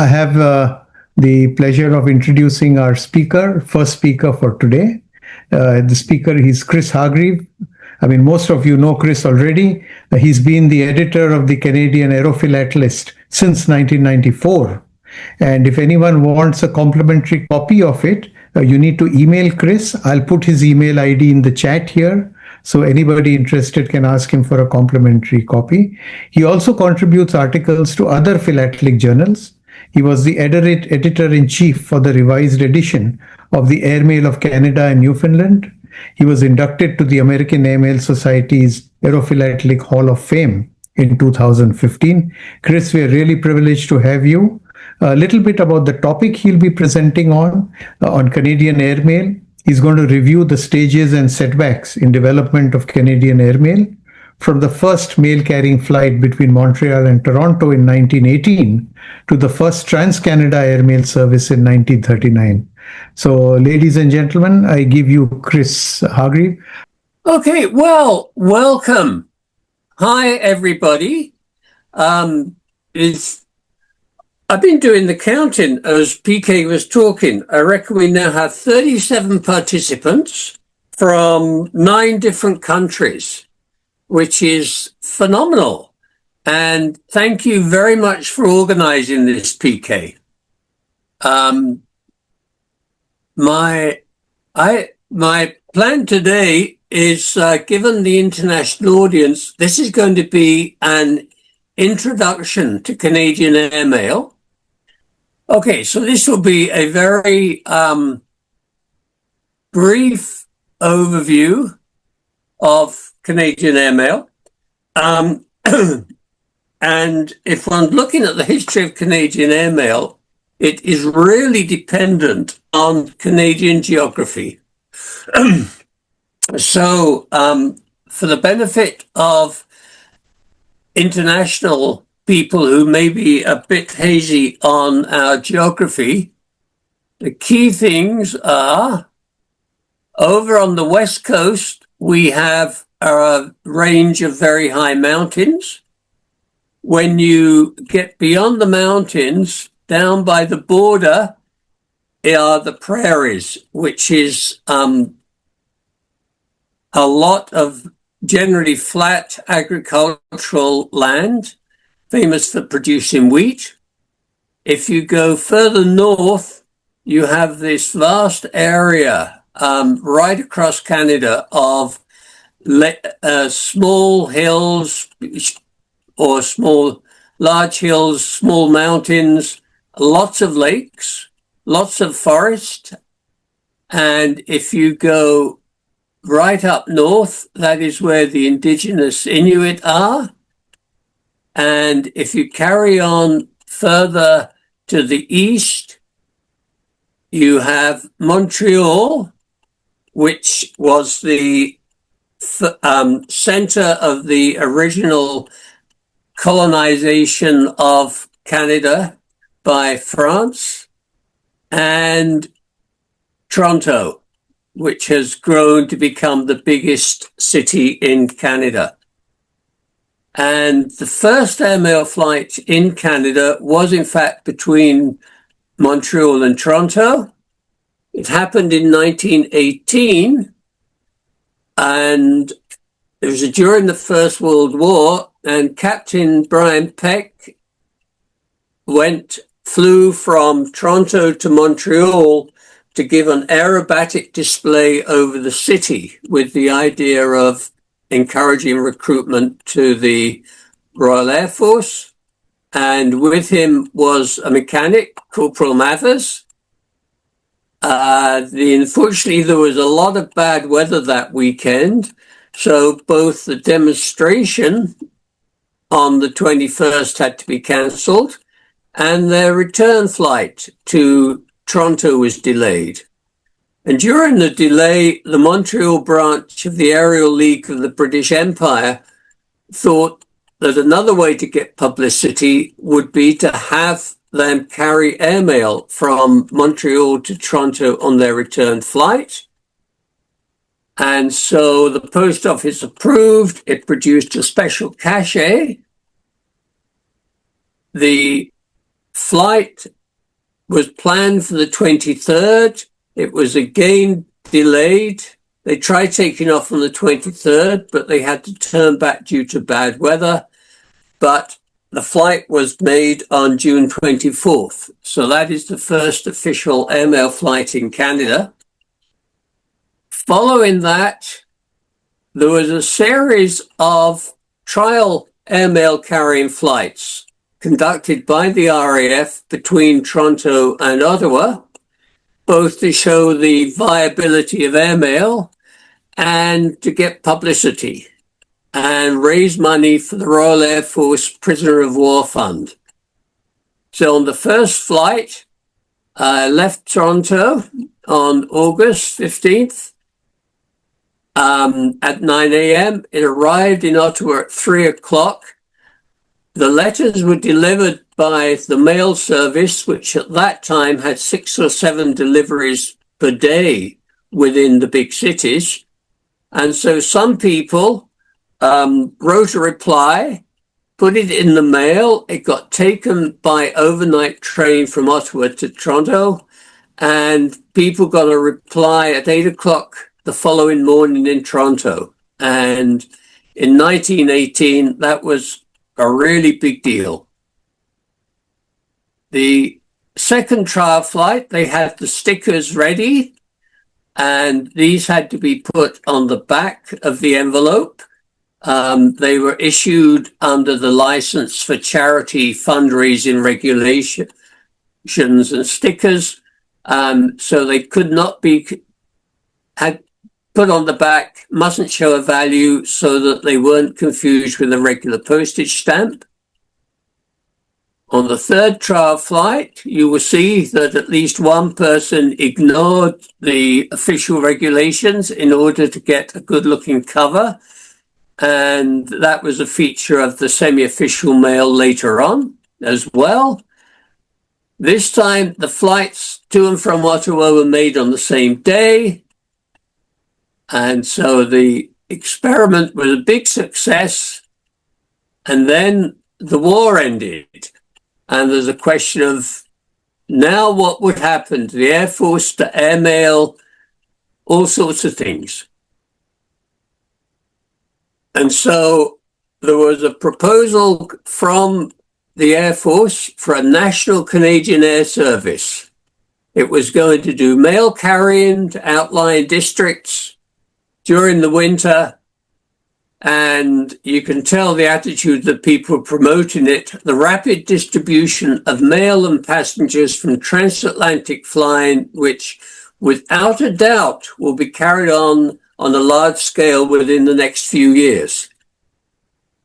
I have the pleasure of introducing our first speaker for today. The speaker is Chris Hargreaves. I mean, most of you know Chris already. He's been the editor of the Canadian Aerophilatelist since 1994. And if anyone wants a complimentary copy of it, you need to email Chris. I'll put his email ID in the chat here. So anybody interested can ask him for a complimentary copy. He also contributes articles to other philatelic journals. He was the editor-in-chief for the revised edition of the Airmail of Canada and Newfoundland. He was inducted to the American Airmail Society's Aerophilatelic Hall of Fame in 2015. Chris, we're really privileged to have you. A little bit about the topic he'll be presenting on Canadian Airmail. He's going to review the stages and setbacks in development of Canadian Airmail from the first mail-carrying flight between Montreal and Toronto in 1918 to the first Trans-Canada Airmail service in 1939. So, ladies and gentlemen, I give you Chris Hargreaves. Okay, well, welcome. Hi, everybody. I've been doing the counting as PK was talking. I reckon we now have 37 participants from 9 different countries, which is phenomenal. And thank you very much for organizing this, PK. My plan today is, given the international audience, this is going to be an introduction to Canadian Airmail. Okay, so this will be a very brief overview of Canadian Airmail. And if one's looking at the history of Canadian Airmail, it is really dependent on Canadian geography. So for the benefit of international people who may be a bit hazy on our geography, the key things are, over on the west coast, we have a range of very high mountains. When you get beyond the mountains, down by the border, are the prairies, which is a lot of generally flat agricultural land, famous for producing wheat. If you go further north, you have this vast area right across Canada of small hills or large hills, small mountains, lots of lakes, lots of forest. And if you go right up north, that is where the indigenous Inuit are. And if you carry on further to the east, you have Montreal, which was the center of the original colonization of Canada by France, and Toronto, which has grown to become the biggest city in Canada. And the first airmail flight in Canada was, in fact, between Montreal and Toronto. It happened in 1918, and it was during the First World War, and Captain Brian Peck flew from Toronto to Montreal to give an aerobatic display over the city with the idea of encouraging recruitment to the Royal Air Force. And with him was a mechanic, Corporal Mathers. Unfortunately, there was a lot of bad weather that weekend. So both the demonstration on the 21st had to be cancelled, and their return flight to Toronto was delayed. And during the delay, the Montreal branch of the Aerial League of the British Empire thought that another way to get publicity would be to have them carry airmail from Montreal to Toronto on their return flight. And so the post office approved. It produced a special cachet. The flight was planned for the 23rd. It was again delayed. They tried taking off on the 23rd, but they had to turn back due to bad weather. But the flight was made on June 24th. So that is the first official airmail flight in Canada. Following that, there was a series of trial airmail carrying flights conducted by the RAF between Toronto and Ottawa, both to show the viability of airmail and to get publicity and raise money for the Royal Air Force Prisoner of War Fund. So on the first flight, I left Toronto on August 15th at 9 a.m. It arrived in Ottawa at 3 o'clock. The letters were delivered by the mail service, which at that time had 6 or 7 deliveries per day within the big cities. And so some people wrote a reply, put it in the mail. It got taken by overnight train from Ottawa to Toronto, and people got a reply at 8 o'clock the following morning in Toronto. And in 1918, that was a really big deal. The second trial flight, they had the stickers ready, and these had to be put on the back of the envelope. They were issued under the license for charity fundraising regulations and stickers. So they could not be had put on the back, mustn't show a value so that they weren't confused with a regular postage stamp. On the third trial flight, you will see that at least one person ignored the official regulations in order to get a good-looking cover. And that was a feature of the semi-official mail later on as well. This time, the flights to and from Ottawa were made on the same day. And so the experiment was a big success. And then the war ended. And there's a question of now what would happen to the Air Force, to airmail, all sorts of things. And so there was a proposal from the Air Force for a national Canadian Air Service. It was going to do mail carrying to outlying districts during the winter. And you can tell the attitude that people promoting it, the rapid distribution of mail and passengers from transatlantic flying, which without a doubt will be carried on a large scale within the next few years.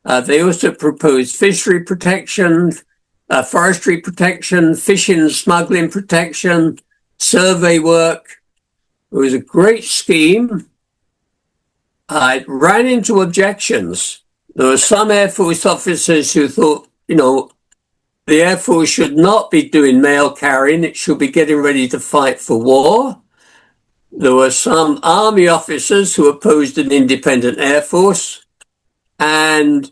They also proposed fishery protection, forestry protection, fishing and smuggling protection, survey work. It was a great scheme. It ran into objections. There were some Air Force officers who thought, the Air Force should not be doing mail carrying. It should be getting ready to fight for war. There were some Army officers who opposed an independent Air Force, and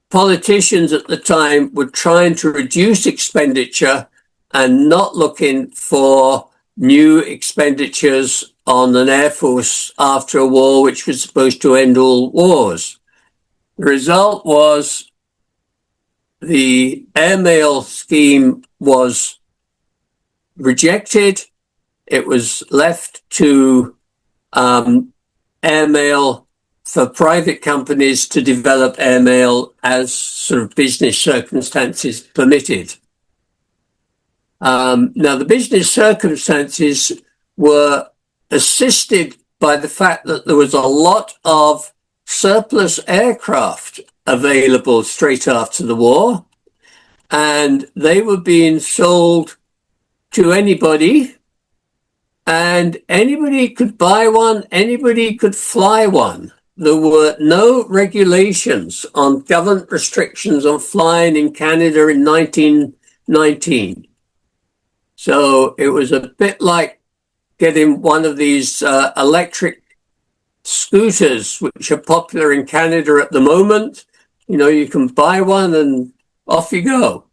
politicians at the time were trying to reduce expenditure and not looking for new expenditures on an Air Force after a war which was supposed to end all wars. The result was the airmail scheme was rejected. It was left to airmail for private companies to develop airmail as sort of business circumstances permitted. Now, the business circumstances were assisted by the fact that there was a lot of surplus aircraft available straight after the war, and they were being sold to anybody, and anybody could buy one, anybody could fly one. There were no regulations on government restrictions on flying in Canada in 1919. So it was a bit like getting one of these electric scooters, which are popular in Canada at the moment. You can buy one and off you go.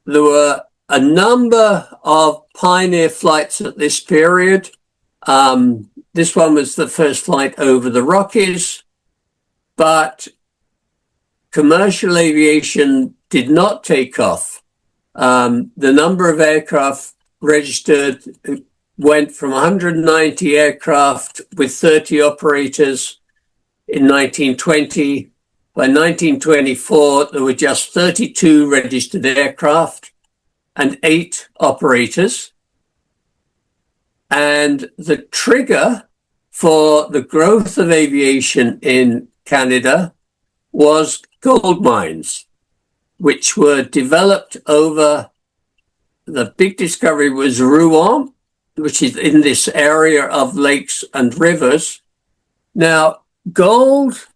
there were a number of pioneer flights at this period. This one was the first flight over the Rockies, but commercial aviation did not take off. The number of aircraft registered went from 190 aircraft with 30 operators in 1920. By 1924, there were just 32 registered aircraft and 8 operators. And the trigger for the growth of aviation in Canada was gold mines, which were developed over, the big discovery was Rouen, which is in this area of lakes and rivers. Now, gold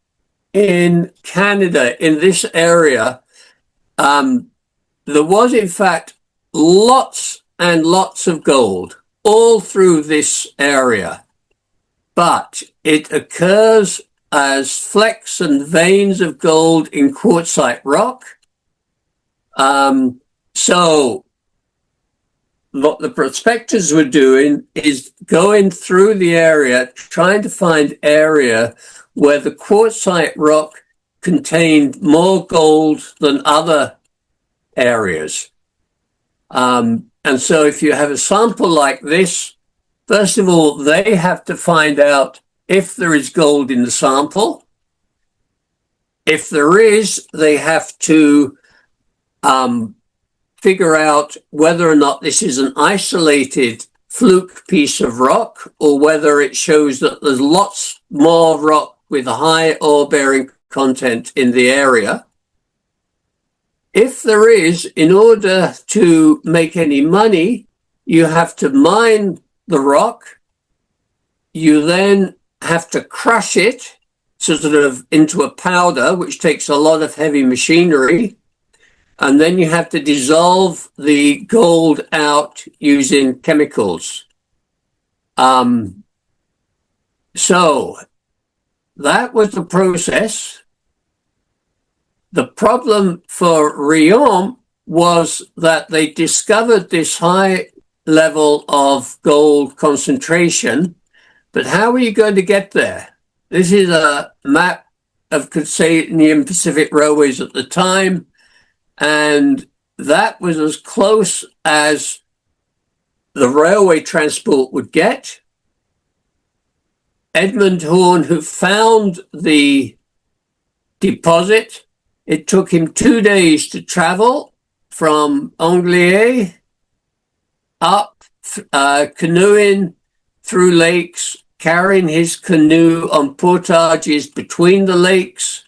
in Canada, in this area, there was in fact lots and lots of gold all through this area, but it occurs as flecks and veins of gold in quartzite rock. So what the prospectors were doing is going through the area, trying to find area where the quartzite rock contained more gold than other areas. And so if you have a sample like this, first of all, they have to find out if there is gold in the sample. If there is, they have to figure out whether or not this is an isolated fluke piece of rock or whether it shows that there's lots more rock with a high ore-bearing content in the area. If there is, in order to make any money, you have to mine the rock. You then have to crush it sort of into a powder, which takes a lot of heavy machinery. And then you have to dissolve the gold out using chemicals. So that was the process. The problem for Rouen was that they discovered this high level of gold concentration, but how are you going to get there? This is a map of Canadian Pacific Railways at the time, and that was as close as the railway transport would get. Edmund Horne, who found the deposit, it took him 2 days to travel from Anglier up, canoeing through lakes, carrying his canoe on portages between the lakes.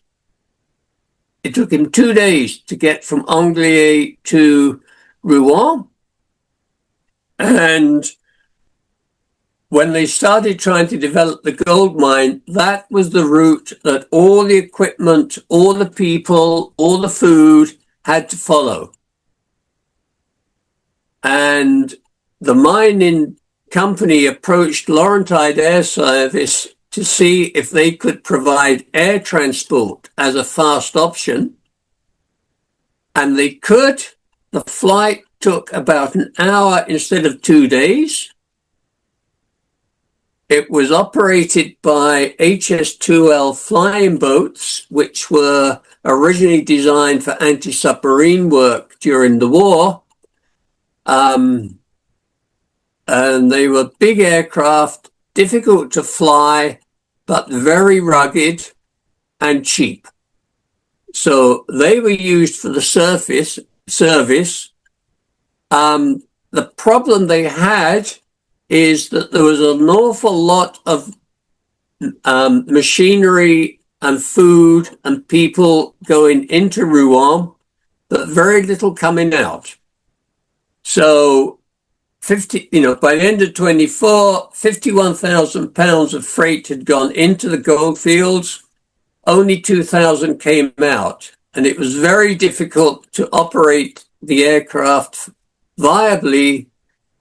It took him 2 days to get from Anglier to Rouen. And when they started trying to develop the gold mine, that was the route that all the equipment, all the people, all the food had to follow. And the mining company approached Laurentide Air Service to see if they could provide air transport as a fast option. And they could. The flight took about an hour instead of 2 days. It was operated by HS-2L flying boats, which were originally designed for anti-submarine work during the war. And they were big aircraft, difficult to fly, but very rugged and cheap. So they were used for the service. The problem they had is that there was an awful lot of machinery and food and people going into Rouen, but very little coming out. So by the end of 24, 51,000 pounds of freight had gone into the gold fields. Only 2,000 came out. And it was very difficult to operate the aircraft viably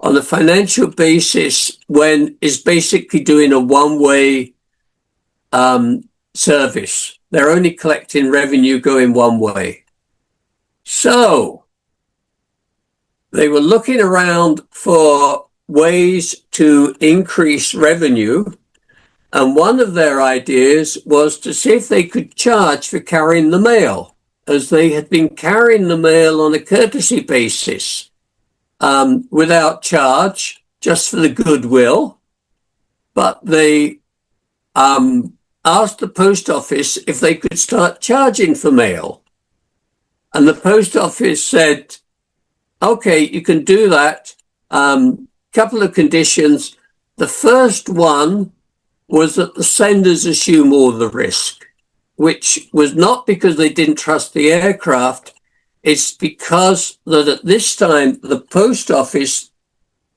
on a financial basis when it's basically doing a one-way service. They're only collecting revenue going one way. So they were looking around for ways to increase revenue. And one of their ideas was to see if they could charge for carrying the mail, as they had been carrying the mail on a courtesy basis, without charge, just for the goodwill. But they asked the post office if they could start charging for mail. And the post office said, okay, you can do that. Couple of conditions. The first one was that the senders assume all the risk, which was not because they didn't trust the aircraft. It's because that at this time, the post office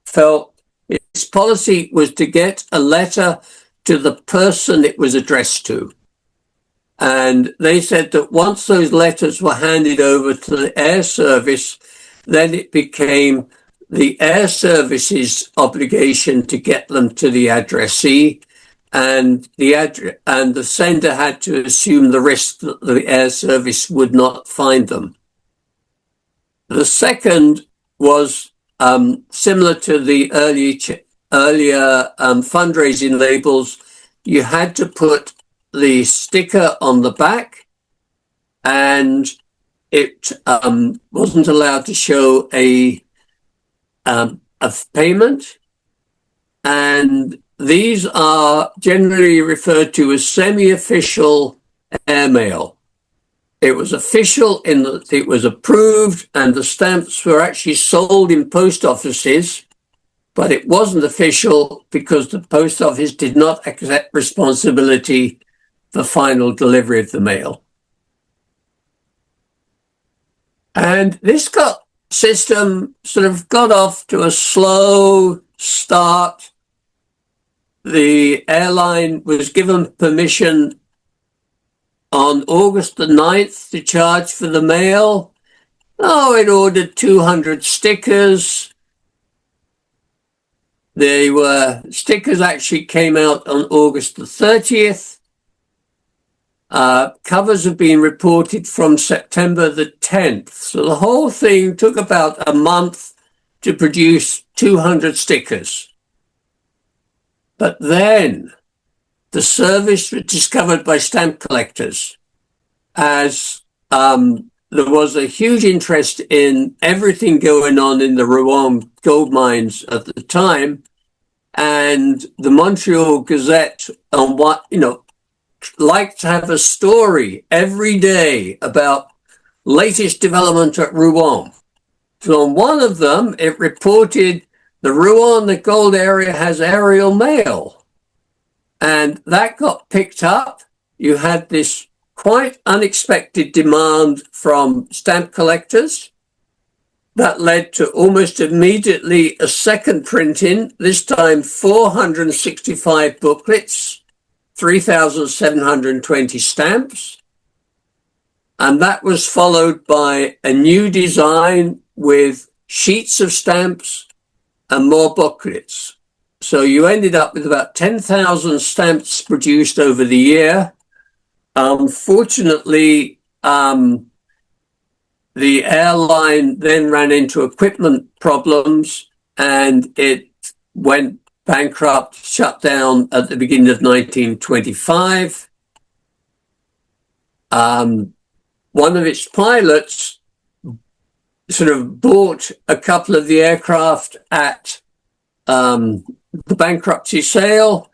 felt its policy was to get a letter to the person it was addressed to. And they said that once those letters were handed over to the air service, then it became the air service's obligation to get them to the addressee, and the sender had to assume the risk that the air service would not find them. The second was similar to the earlier fundraising labels. You had to put the sticker on the back, and it wasn't allowed to show a payment. And these are generally referred to as semi-official airmail. It was official in that it was approved and the stamps were actually sold in post offices, but it wasn't official because the post office did not accept responsibility for final delivery of the mail. And this system sort of got off to a slow start. The airline was given permission on August the 9th to charge for the mail. It ordered 200 stickers. Stickers actually came out on August the 30th. Covers have been reported from September the 10th. So the whole thing took about a month to produce 200 stickers. But then the service was discovered by stamp collectors, as there was a huge interest in everything going on in the Rouen gold mines at the time. And the Montreal Gazette, liked to have a story every day about latest development at Rouen. So on one of them, it reported the Rouen, the gold area, has aerial mail. And that got picked up. You had this quite unexpected demand from stamp collectors. That led to almost immediately a second printing, this time 465 booklets, 3,720 stamps. And that was followed by a new design with sheets of stamps and more booklets. So you ended up with about 10,000 stamps produced over the year. Unfortunately, the airline then ran into equipment problems and it went bankrupt, shut down at the beginning of 1925. One of its pilots sort of bought a couple of the aircraft at the bankruptcy sale,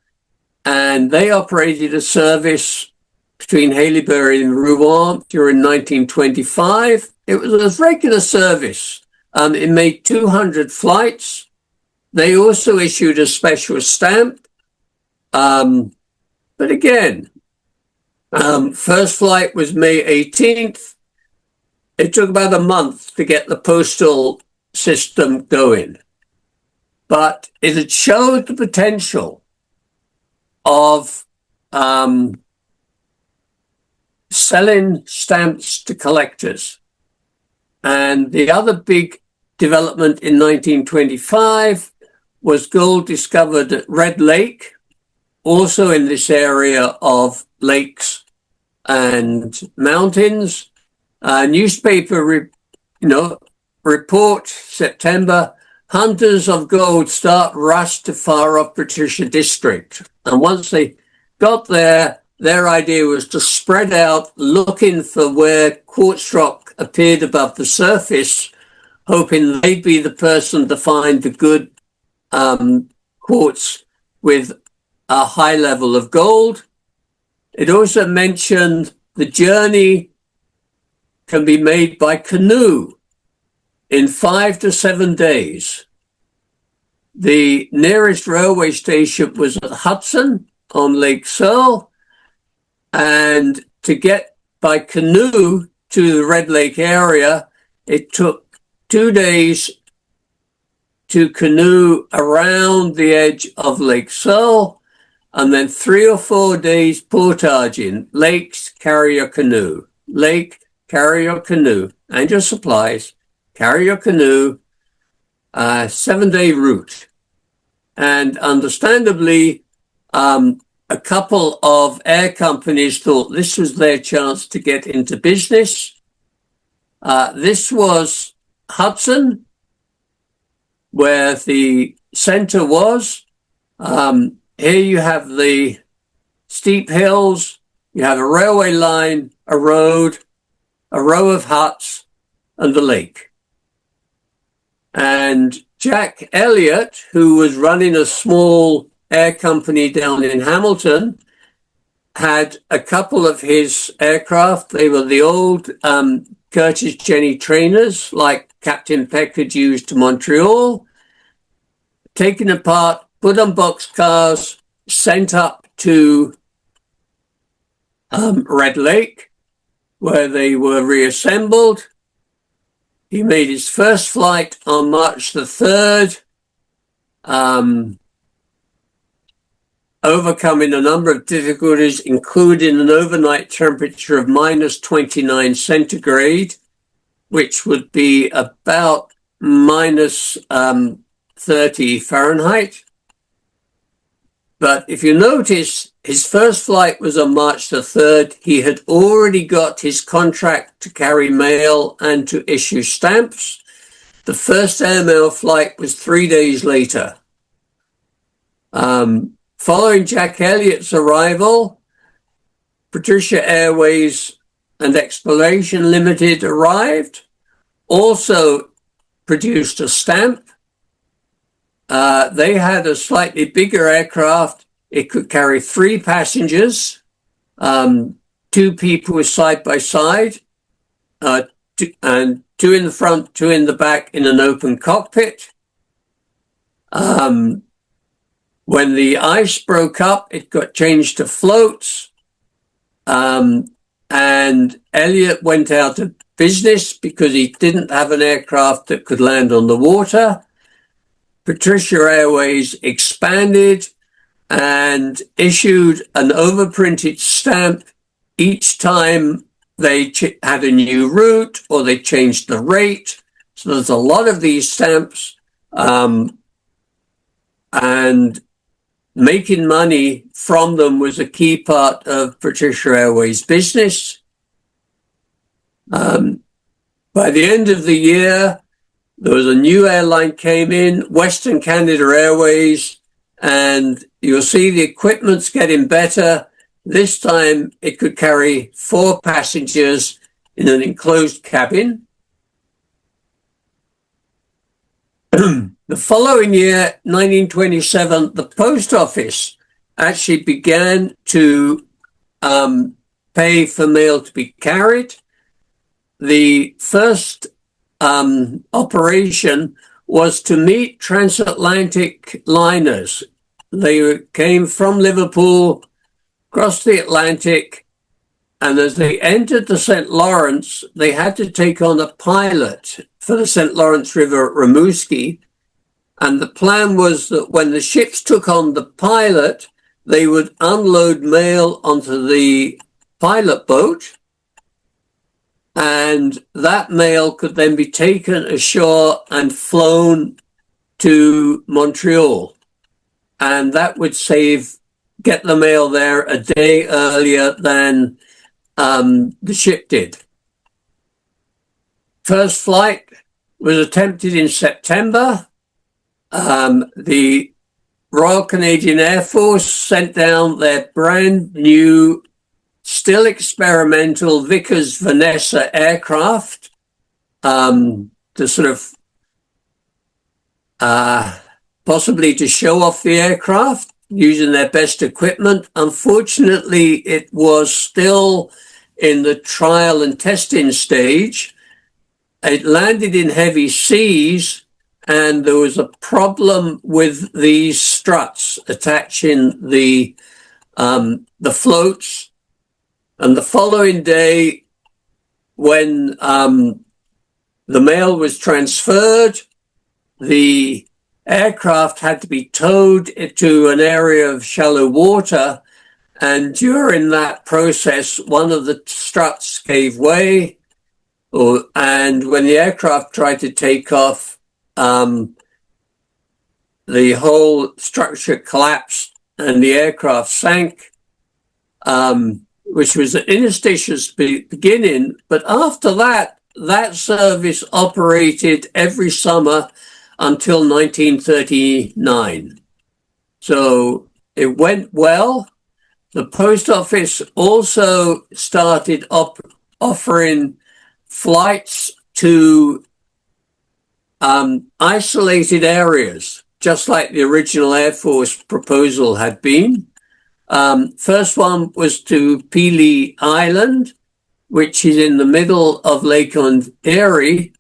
and they operated a service between Haileybury and Rouen during 1925. It was a regular service. It made 200 flights. They also issued a special stamp. But again, first flight was May 18th. It took about a month to get the postal system going. But it had showed the potential of selling stamps to collectors. And the other big development in 1925 was gold discovered at Red Lake, also in this area of lakes and mountains. Newspaper, report, September, hunters of gold start rush to far off Patricia District. And once they got there, their idea was to spread out looking for where quartz rock appeared above the surface, hoping they'd be the person to find the good quartz with a high level of gold. It also mentioned the journey can be made by canoe in 5 to 7 days. The nearest railway station was at Hudson on Lake Searle, and to get by canoe to the Red Lake area, it took 2 days to canoe around the edge of Lake Searle, and then 3 or 4 days portaging. Lakes, carry your canoe. Lake, carry your canoe and your supplies. Carry your canoe. 7-day route. And understandably, a couple of air companies thought this was their chance to get into business. This was Hudson, where the center was. Here you have the steep hills, you have a railway line, a road, a row of huts, and the lake. And Jack Elliott, who was running a small air company down in Hamilton, had a couple of his aircraft. They were the old Curtiss Jenny trainers, like Captain Peck had used to Montreal, taken apart, put on boxcars, sent up to Red Lake, where they were reassembled. He made his first flight on March the 3rd, overcoming a number of difficulties, including an overnight temperature of minus 29 centigrade, which would be about minus 30 Fahrenheit. But if you notice, his first flight was on March the 3rd. He had already got his contract to carry mail and to issue stamps. The first airmail flight was 3 days later. Following Jack Elliott's arrival, Patricia Airways and Exploration Limited arrived, also produced a stamp. They had a slightly bigger aircraft. It could carry 3 passengers, 2 people side by side, and 2 in the front, 2 in the back in an open cockpit. When the ice broke up, it got changed to floats, and Elliott went out of business because he didn't have an aircraft that could land on the water. Patricia Airways expanded and issued an overprinted stamp each time they had a new route or they changed the rate. So there's a lot of these stamps, and making money from them was a key part of Patricia Airways' business. By the end of the year, there was a new airline came in, Western Canada Airways, and you'll see the equipment's getting better. This time it could carry 4 passengers in an enclosed cabin. The following year, 1927, the post office actually began to pay for mail to be carried. The first operation was to meet transatlantic liners. They came from Liverpool, crossed the Atlantic, and as they entered the St. Lawrence, they had to take on a pilot for the St. Lawrence River at Rimouski. And the plan was that when the ships took on the pilot, they would unload mail onto the pilot boat, and that mail could then be taken ashore and flown to Montreal. And that would get the mail there a day earlier than the ship did. First flight was attempted in September. The Royal Canadian Air Force sent down their brand new, still experimental Vickers Vanessa aircraft to sort of possibly to show off the aircraft using their best equipment. Unfortunately, it was still in the trial and testing stage. It landed in heavy seas, and there was a problem with these struts attaching the floats. And the following day, when the mail was transferred, the aircraft had to be towed to an area of shallow water. And during that process, one of the struts gave way. And when the aircraft tried to take off, the whole structure collapsed and the aircraft sank, which was an inauspicious beginning. But after that, that service operated every summer until 1939. So it went well. The post office also started offering flights to isolated areas, just like the original Air Force proposal had been. First one was to Pelee Island, which is in the middle of Lake Erie.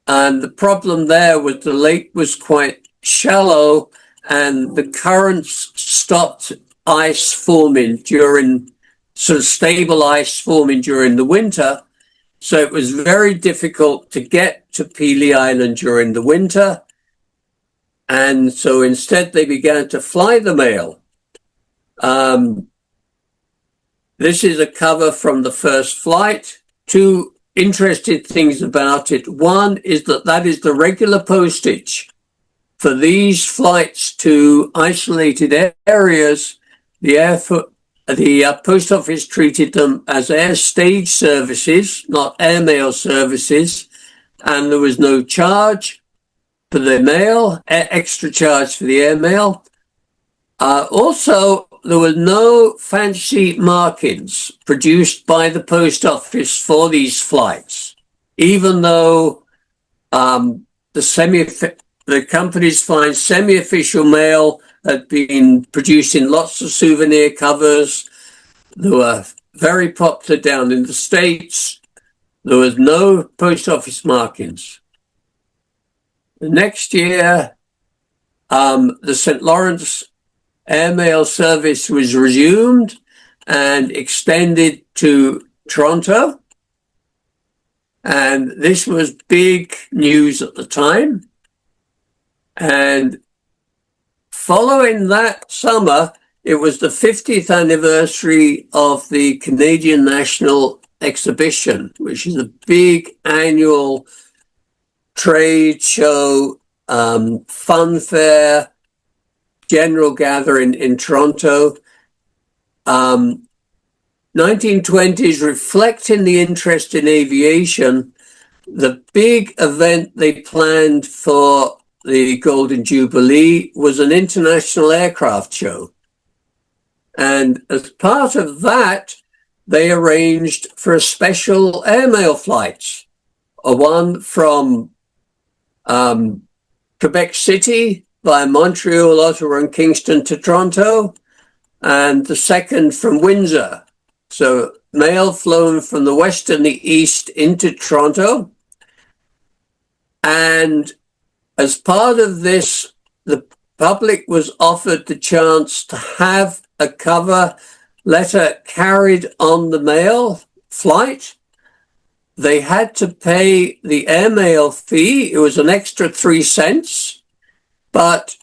And the problem there was the lake was quite shallow and the currents stopped ice forming during, sort of stable ice forming during the winter. So it was very difficult to get to Pelee Island during the winter. And so instead they began to fly the mail. This is a cover from the first flight. Two interesting things about it. One is that is the regular postage. For these flights to isolated areas, the post office treated them as air stage services, not airmail services, and there was no charge for the mail, extra charge for the airmail. Also, there were no fancy markings produced by the post office for these flights, even though the company's fine semi-official mail had been producing lots of souvenir covers. They were very popular down in the States. There was no post office markings. The next year, the St. Lawrence airmail service was resumed and extended to Toronto. And this was big news at the time. And following that summer, it was the 50th anniversary of the Canadian National Exhibition, which is a big annual trade show, fun fair, general gathering in Toronto. 1920s, reflecting the interest in aviation, the big event they planned for the Golden Jubilee was an international aircraft show. And as part of that, they arranged for a special airmail flights, one from Quebec City via Montreal, Ottawa, and Kingston to Toronto, and the second from Windsor. So mail flown from the west and the east into Toronto. And as part of this, the public was offered the chance to have a cover letter carried on the mail flight. They had to pay the airmail fee. It was an extra 3 cents. But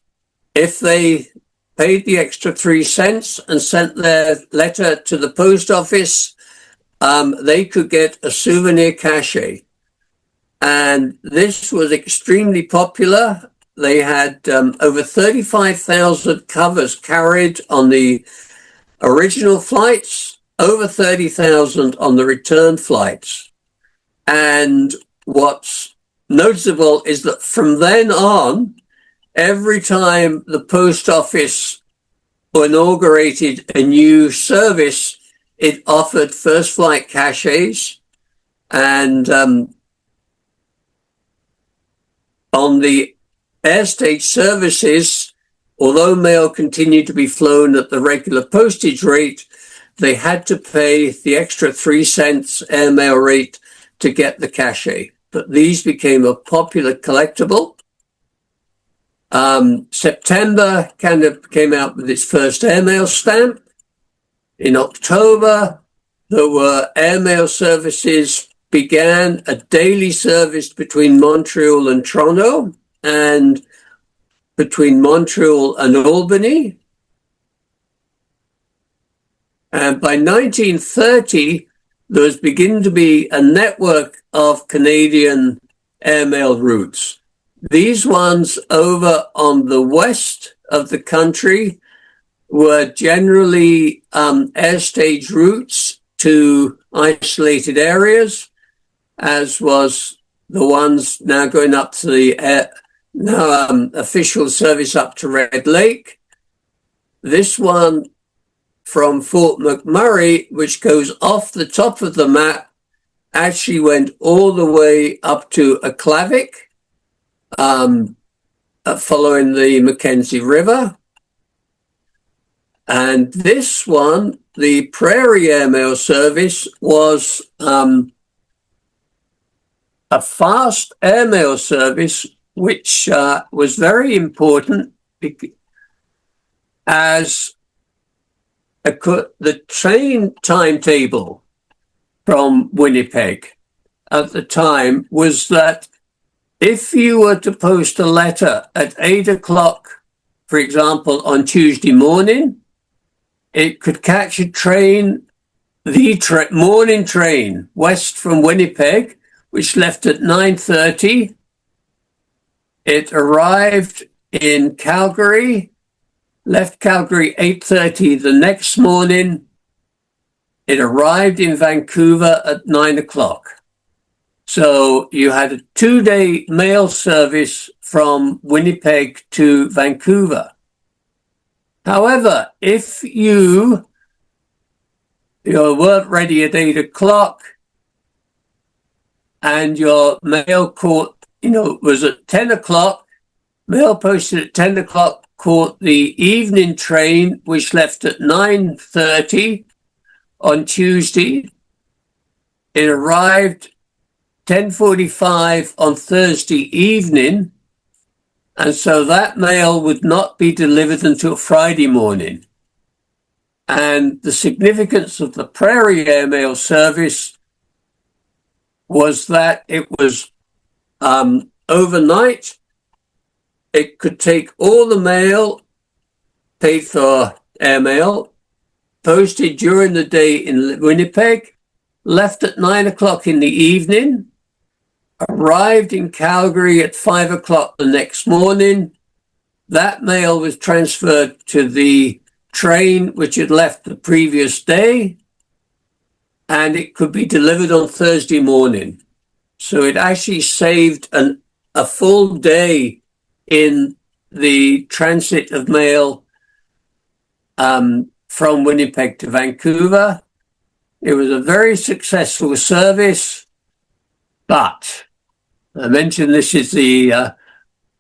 if they paid the extra 3 cents and sent their letter to the post office, they could get a souvenir cachet. And this was extremely popular. They had over 35,000 covers carried on the original flights, over 30,000 on the return flights. And what's noticeable is that from then on, every time the post office inaugurated a new service, it offered first flight cachets, and on the airstage services, although mail continued to be flown at the regular postage rate, they had to pay the extra 3 cents airmail rate to get the cachet. But these became a popular collectible. September kind of came out with its first airmail stamp. In October, there were airmail services began, a daily service between Montreal and Toronto and between Montreal and Albany. And by 1930, there was beginning to be a network of Canadian airmail routes. These ones over on the west of the country were generally airstage routes to isolated areas, as was the ones now going up to the official service up to Red Lake. This one from Fort McMurray, which goes off the top of the map, actually went all the way up to Aklavik, following the Mackenzie River. And this one, the Prairie Airmail Service, was a fast airmail service, which was very important as the train timetable from Winnipeg at the time was that if you were to post a letter at 8 o'clock, for example, on Tuesday morning, it could catch a train, the morning train west from Winnipeg, which left at 9:30. It arrived in Calgary, left Calgary 8:30 the next morning. It arrived in Vancouver at 9 o'clock. So you had a 2-day mail service from Winnipeg to Vancouver. However, if you weren't ready at 8 o'clock and your mail caught, was at 10 o'clock, mail posted at 10 o'clock caught the evening train, which left at 9:30 on Tuesday. It arrived 10:45 on Thursday evening, and so that mail would not be delivered until Friday morning. And the significance of the Prairie Airmail Service was that it was overnight. It could take all the mail, paid for airmail, posted during the day in Winnipeg, left at 9 o'clock in the evening, arrived in Calgary at 5 o'clock the next morning. That mail was transferred to the train which had left the previous day, and it could be delivered on Thursday morning. So it actually saved a full day in the transit of mail from Winnipeg to Vancouver. It was a very successful service, but I mentioned this is the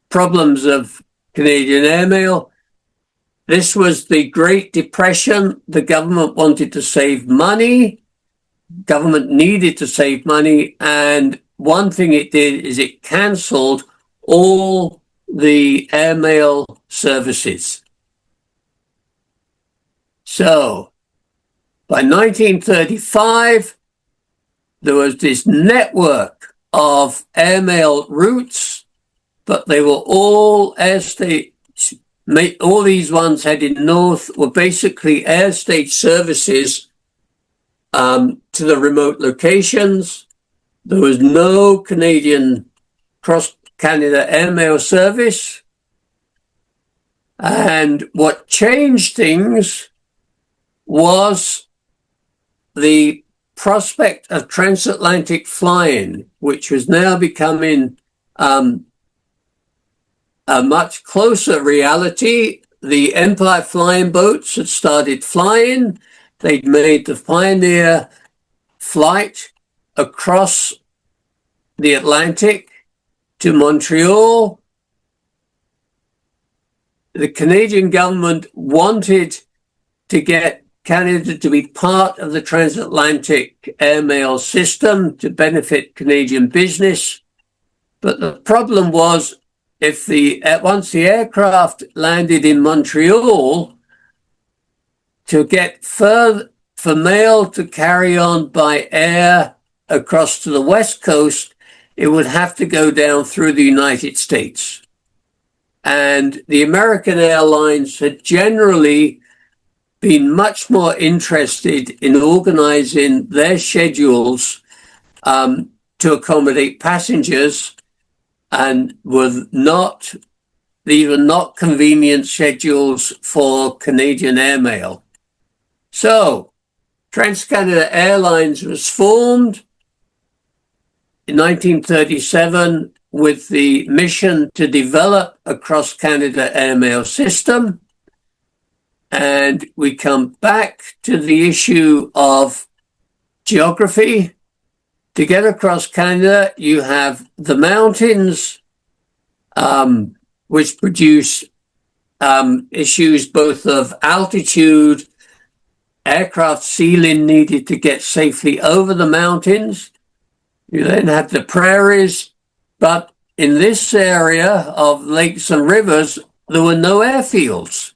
problems of Canadian airmail. This was the Great Depression. The government wanted to save money. Government needed to save money. And one thing it did is it cancelled all the airmail services. So by 1935, there was this network of airmail routes, but they were all airstage. All these ones heading north were basically airstage services to the remote locations. There was no Canadian cross-Canada airmail service. And what changed things was the prospect of transatlantic flying, which was now becoming a much closer reality. The Empire flying boats had started flying. They'd made the pioneer flight across the Atlantic to Montreal. The Canadian government wanted to get Canada to be part of the transatlantic airmail system to benefit Canadian business. But the problem was, once the aircraft landed in Montreal, to get for mail to carry on by air across to the West Coast, it would have to go down through the United States. And the American airlines had generally been much more interested in organizing their schedules to accommodate passengers, and these were not convenient schedules for Canadian airmail. So TransCanada Airlines was formed in 1937 with the mission to develop a cross-Canada airmail system. And we come back to the issue of geography. To get across Canada, you have the mountains, which produce issues both of altitude, aircraft ceiling needed to get safely over the mountains. You then have the prairies, but in this area of lakes and rivers, there were no airfields.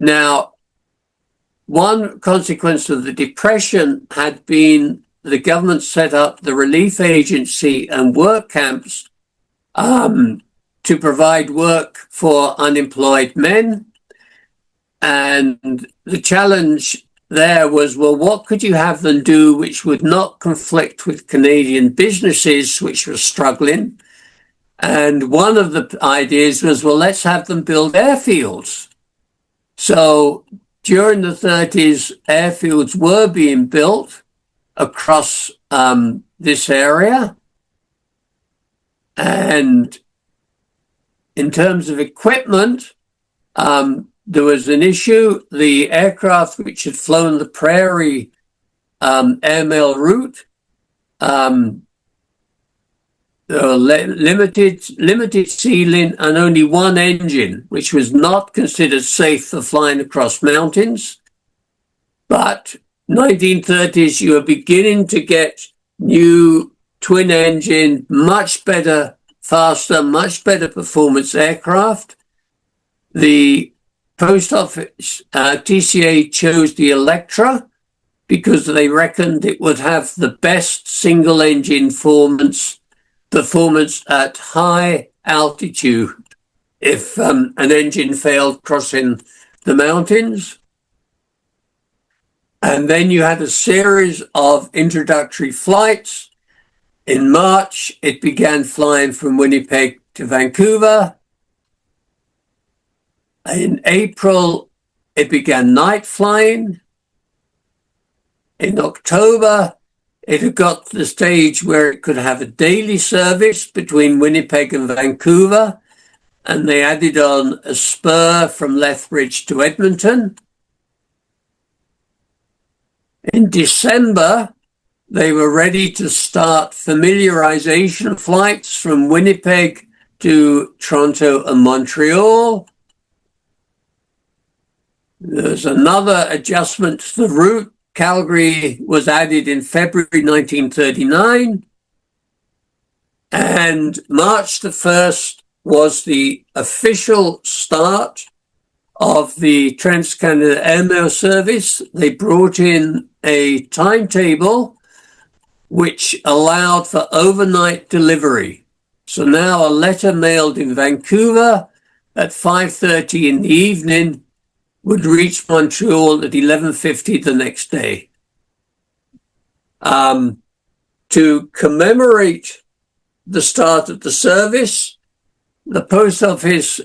Now, one consequence of the Depression had been the government set up the relief agency and work camps to provide work for unemployed men. And the challenge there was, well, what could you have them do which would not conflict with Canadian businesses which were struggling? And one of the ideas was, well, let's have them build airfields. So during the 30s, airfields were being built across this area. And in terms of equipment, there was an issue. The aircraft which had flown the prairie airmail route, limited ceiling and only one engine, which was not considered safe for flying across mountains. But 1930s, you were beginning to get new twin engine, much better, faster, much better performance aircraft. The Post Office, TCA chose the Electra because they reckoned it would have the best single engine performance at high altitude if an engine failed crossing the mountains. And then you had a series of introductory flights. In March, it began flying from Winnipeg to Vancouver. In April, it began night flying. In October, it had got to the stage where it could have a daily service between Winnipeg and Vancouver, and they added on a spur from Lethbridge to Edmonton. In December, they were ready to start familiarization flights from Winnipeg to Toronto and Montreal. There's another adjustment to the route. Calgary was added in February 1939. And March the 1st was the official start of the TransCanada Airmail service. They brought in a timetable which allowed for overnight delivery. So now a letter mailed in Vancouver at 5:30 in the evening would reach Montreal at 11:50 the next day. To commemorate the start of the service, the Post Office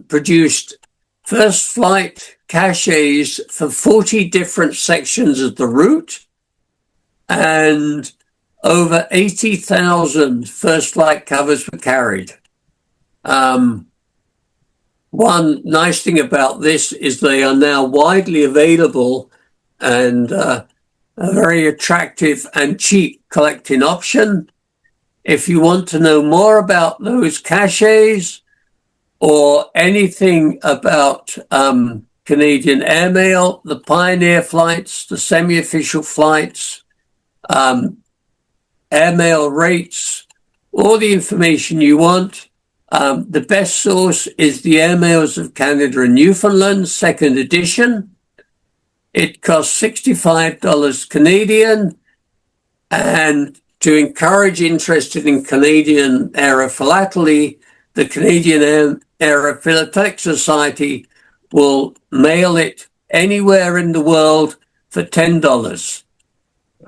produced first flight caches for 40 different sections of the route. And over 80,000 first flight covers were carried. One nice thing about this is they are now widely available and a very attractive and cheap collecting option. If you want to know more about those caches or anything about Canadian Airmail, the Pioneer flights, the semi-official flights, Airmail rates, all the information you want, the best source is the Airmails of Canada and Newfoundland, second edition. It costs $65 Canadian, and to encourage interest in Canadian aerophilately, the Canadian Aerophilatic Society will mail it anywhere in the world for $10.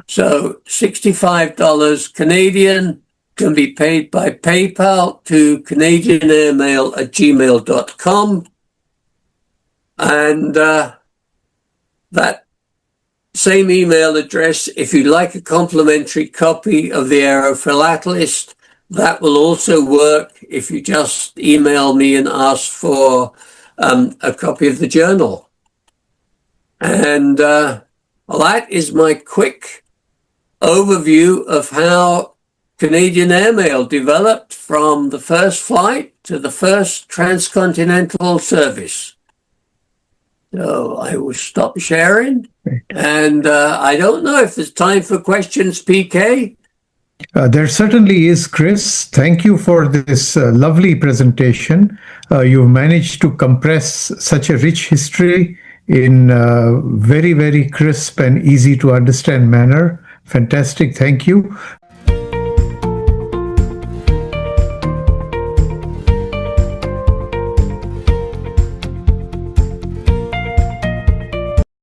So $65 Canadian can be paid by PayPal to canadianairmail@gmail.com. And that same email address, if you'd like a complimentary copy of the Aerophilatelist, that will also work if you just email me and ask for a copy of the journal. And well, that is my quick overview of how Canadian Airmail developed from the first flight to the first transcontinental service. So I will stop sharing. And I don't know if there's time for questions, PK. There certainly is, Chris. Thank you for this lovely presentation. You've managed to compress such a rich history in a very, very crisp and easy to understand manner. Fantastic. Thank you.